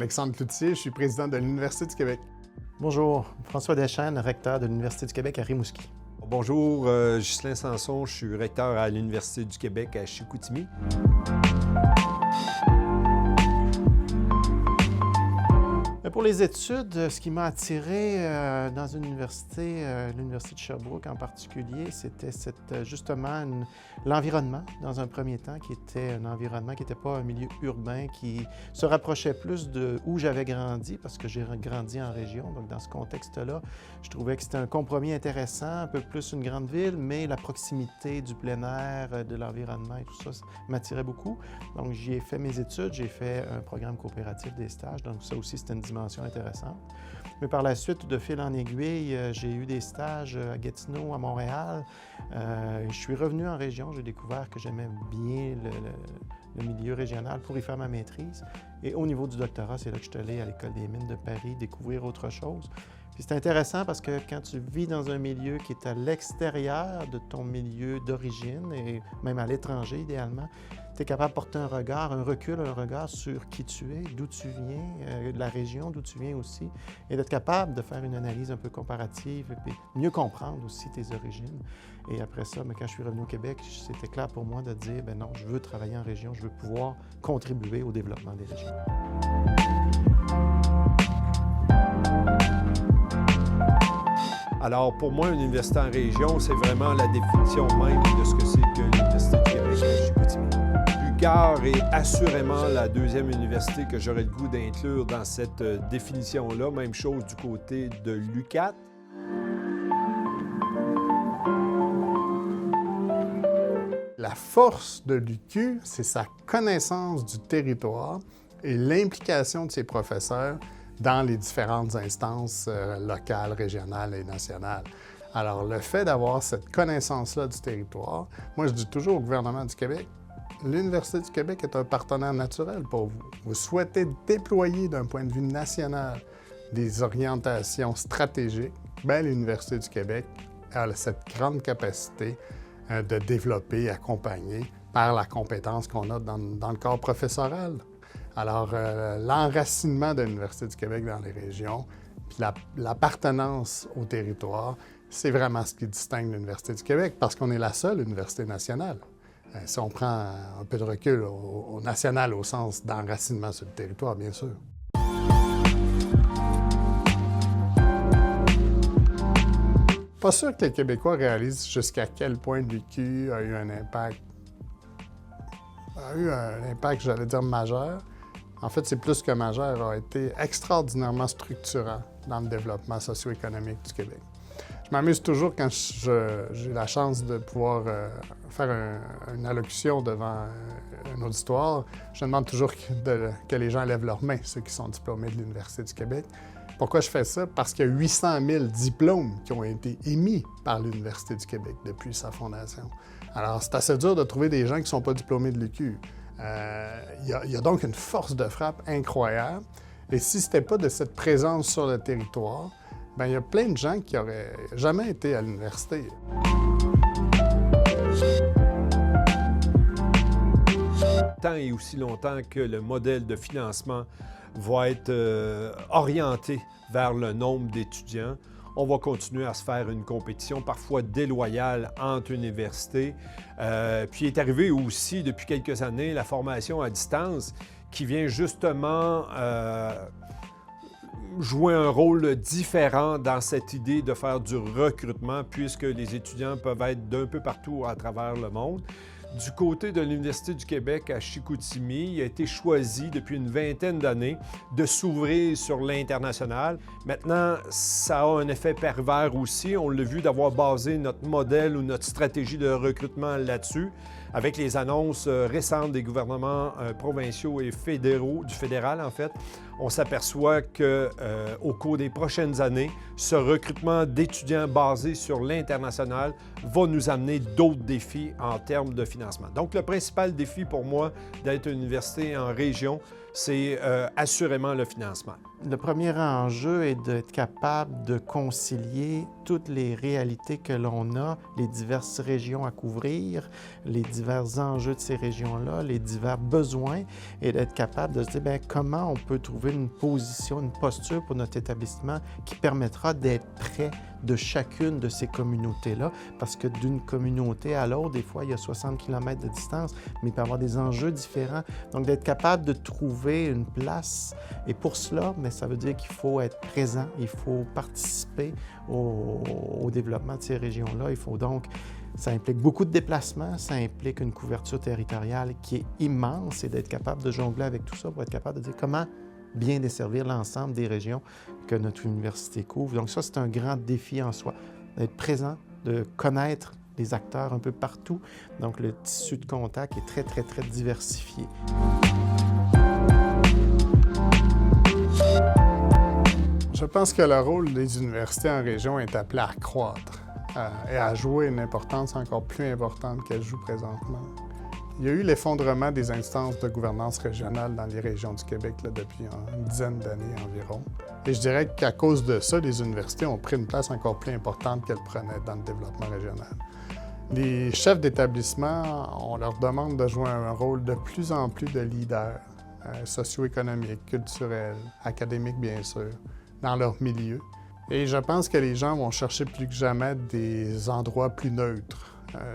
Alexandre Cloutier, je suis président de l'Université du Québec. Bonjour, François Deschênes, recteur de l'Université du Québec à Rimouski. Bonjour, Ghislain Sanson, je suis recteur à l'Université du Québec à Chicoutimi. Pour les études, ce qui m'a attiré dans une université, l'Université de Sherbrooke en particulier, c'était justement l'environnement, dans un premier temps, qui était un environnement qui n'était pas un milieu urbain, qui se rapprochait plus de où j'avais grandi, parce que j'ai grandi en région. Donc, dans ce contexte-là, je trouvais que c'était un compromis intéressant, un peu plus une grande ville, mais la proximité du plein air, de l'environnement et tout ça m'attirait beaucoup. Donc, j'y ai fait mes études, j'ai fait un programme coopératif des stages, donc ça aussi, c'était une dimension intéressante. Mais par la suite, de fil en aiguille, j'ai eu des stages à Gatineau, à Montréal. Je suis revenu en région, j'ai découvert que j'aimais bien le milieu régional pour y faire ma maîtrise. Et au niveau du doctorat, c'est là que je suis allé à l'École des mines de Paris découvrir autre chose. Puis c'est intéressant parce que quand tu vis dans un milieu qui est à l'extérieur de ton milieu d'origine, et même à l'étranger idéalement, tu es capable de porter un regard, un regard sur qui tu es, d'où tu viens, de la région d'où tu viens aussi, et d'être capable de faire une analyse un peu comparative et mieux comprendre aussi tes origines. Et après ça, quand je suis revenu au Québec, c'était clair pour moi de dire, ben non, je veux travailler en région, je veux pouvoir contribuer au développement des régions. Alors, pour moi, une université en région, c'est vraiment la définition même de ce que c'est que l'Université du Québec à Chicoutimi. l'UQAR est assurément la deuxième université que j'aurais le goût d'inclure dans cette définition-là. Même chose du côté de l'UQAT. La force de l'UQ, c'est sa connaissance du territoire et l'implication de ses professeurs dans les différentes instances locales, régionales et nationales. Alors, le fait d'avoir cette connaissance-là du territoire, moi, je dis toujours au gouvernement du Québec, l'Université du Québec est un partenaire naturel pour vous. Vous souhaitez déployer d'un point de vue national des orientations stratégiques, bien, l'Université du Québec a cette grande capacité de développer, accompagner par la compétence qu'on a dans le corps professoral. Alors, l'enracinement de l'Université du Québec dans les régions, puis l'appartenance au territoire, c'est vraiment ce qui distingue l'Université du Québec, parce qu'on est la seule université nationale. Si on prend un peu de recul au national, au sens d'enracinement sur le territoire, bien sûr. Pas sûr que les Québécois réalisent jusqu'à quel point l'UQ a eu un impact, j'allais dire, majeur. En fait, c'est plus que majeur, a été extraordinairement structurant dans le développement socio-économique du Québec. Je m'amuse toujours quand j'ai la chance de pouvoir faire une allocution devant un auditoire. Je demande toujours que les gens lèvent leurs mains, ceux qui sont diplômés de l'Université du Québec. Pourquoi je fais ça? Parce qu'il y a 800 000 diplômes qui ont été émis par l'Université du Québec depuis sa fondation. Alors, c'est assez dur de trouver des gens qui ne sont pas diplômés de l'UQ. Il y a donc une force de frappe incroyable. Et si ce n'était pas de cette présence sur le territoire, bien, il y a plein de gens qui n'auraient jamais été à l'université. Tant et aussi longtemps que le modèle de financement va être orienté vers le nombre d'étudiants, on va continuer à se faire une compétition parfois déloyale entre universités. Puis est arrivé aussi depuis quelques années la formation à distance qui vient justement jouer un rôle différent dans cette idée de faire du recrutement puisque les étudiants peuvent être d'un peu partout à travers le monde. Du côté de l'Université du Québec à Chicoutimi, il a été choisi depuis une vingtaine d'années de s'ouvrir sur l'international. Maintenant, ça a un effet pervers aussi. On l'a vu d'avoir basé notre modèle ou notre stratégie de recrutement là-dessus. Avec les annonces récentes des gouvernements provinciaux et fédéraux, du fédéral en fait, on s'aperçoit qu'au cours des prochaines années, ce recrutement d'étudiants basé sur l'international va nous amener d'autres défis en termes de financement. Donc, le principal défi pour moi d'être une université en région, c'est assurément le financement. Le premier enjeu est d'être capable de concilier toutes les réalités que l'on a, les diverses régions à couvrir, les divers enjeux de ces régions-là, les divers besoins, et d'être capable de se dire bien, comment on peut trouver trouver une position, une posture pour notre établissement qui permettra d'être près de chacune de ces communautés-là, parce que d'une communauté à l'autre, des fois, il y a 60 km de distance, mais il peut y avoir des enjeux différents. Donc, d'être capable de trouver une place. Et pour cela, mais ça veut dire qu'il faut être présent, il faut participer au développement de ces régions-là. Il faut donc... Ça implique beaucoup de déplacements, ça implique une couverture territoriale qui est immense et d'être capable de jongler avec tout ça pour être capable de dire comment bien desservir l'ensemble des régions que notre université couvre. Donc ça, c'est un grand défi en soi, d'être présent, de connaître les acteurs un peu partout. Donc le tissu de contact est très, très, très diversifié. Je pense que le rôle des universités en région est appelé à croître et à jouer une importance encore plus importante qu'elle joue présentement. Il y a eu l'effondrement des instances de gouvernance régionale dans les régions du Québec depuis une dizaine d'années environ. Et je dirais qu'à cause de ça, les universités ont pris une place encore plus importante qu'elles prenaient dans le développement régional. Les chefs d'établissement, on leur demande de jouer un rôle de plus en plus de leader socio-économique, culturel, académique bien sûr, dans leur milieu. Et je pense que les gens vont chercher plus que jamais des endroits plus neutres,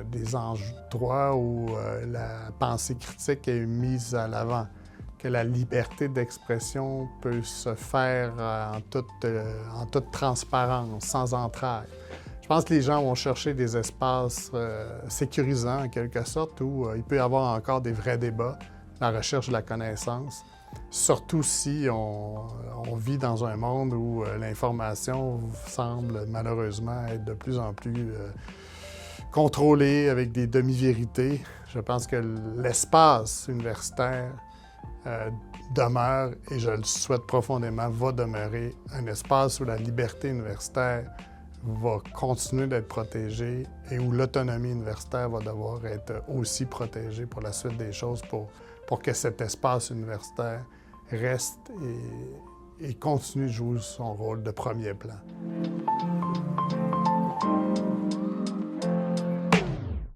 des endroits où la pensée critique est mise à l'avant, que la liberté d'expression peut se faire en toute transparence, sans entrailles. Je pense que les gens vont chercher des espaces sécurisants, en quelque sorte, où il peut y avoir encore des vrais débats, la recherche de la connaissance. Surtout si on vit dans un monde où l'information semble malheureusement être de plus en plus contrôlée avec des demi-vérités. Je pense que l'espace universitaire demeure, et je le souhaite profondément, va demeurer un espace où la liberté universitaire va continuer d'être protégée et où l'autonomie universitaire va devoir être aussi protégée pour la suite des choses pour que cet espace universitaire reste et continue de jouer son rôle de premier plan.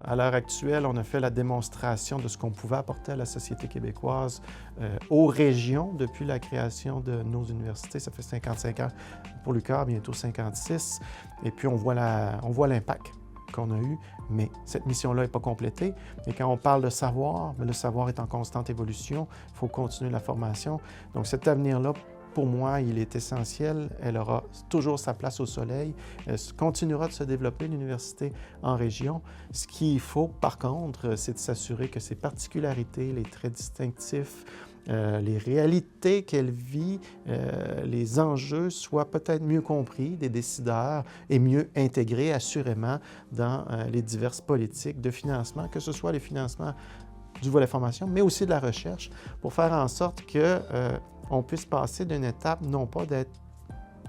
À l'heure actuelle, on a fait la démonstration de ce qu'on pouvait apporter à la société québécoise aux régions depuis la création de nos universités. Ça fait 55 ans pour l'UQAR, bientôt 56. Et puis, on voit l'impact qu'on a eu, mais cette mission-là n'est pas complétée. Et quand on parle de savoir, le savoir est en constante évolution. Il faut continuer la formation. Donc, cet avenir-là, pour moi, il est essentiel. Elle aura toujours sa place au soleil. Elle continuera de se développer, l'université, en région. Ce qu'il faut, par contre, c'est de s'assurer que ses particularités, les traits distinctifs, les réalités qu'elle vit, les enjeux soient peut-être mieux compris des décideurs et mieux intégrés, assurément, dans les diverses politiques de financement, que ce soit les financements du volet formation, mais aussi de la recherche, pour faire en sorte que on puisse passer d'une étape, non pas d'être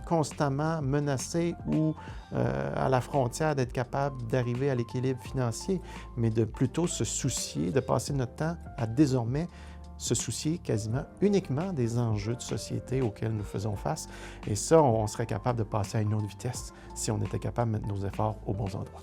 constamment menacé ou à la frontière d'être capable d'arriver à l'équilibre financier, mais de plutôt se soucier, de passer notre temps à désormais se soucier quasiment uniquement des enjeux de société auxquels nous faisons face. Et ça, on serait capable de passer à une autre vitesse si on était capable de mettre nos efforts aux bons endroits.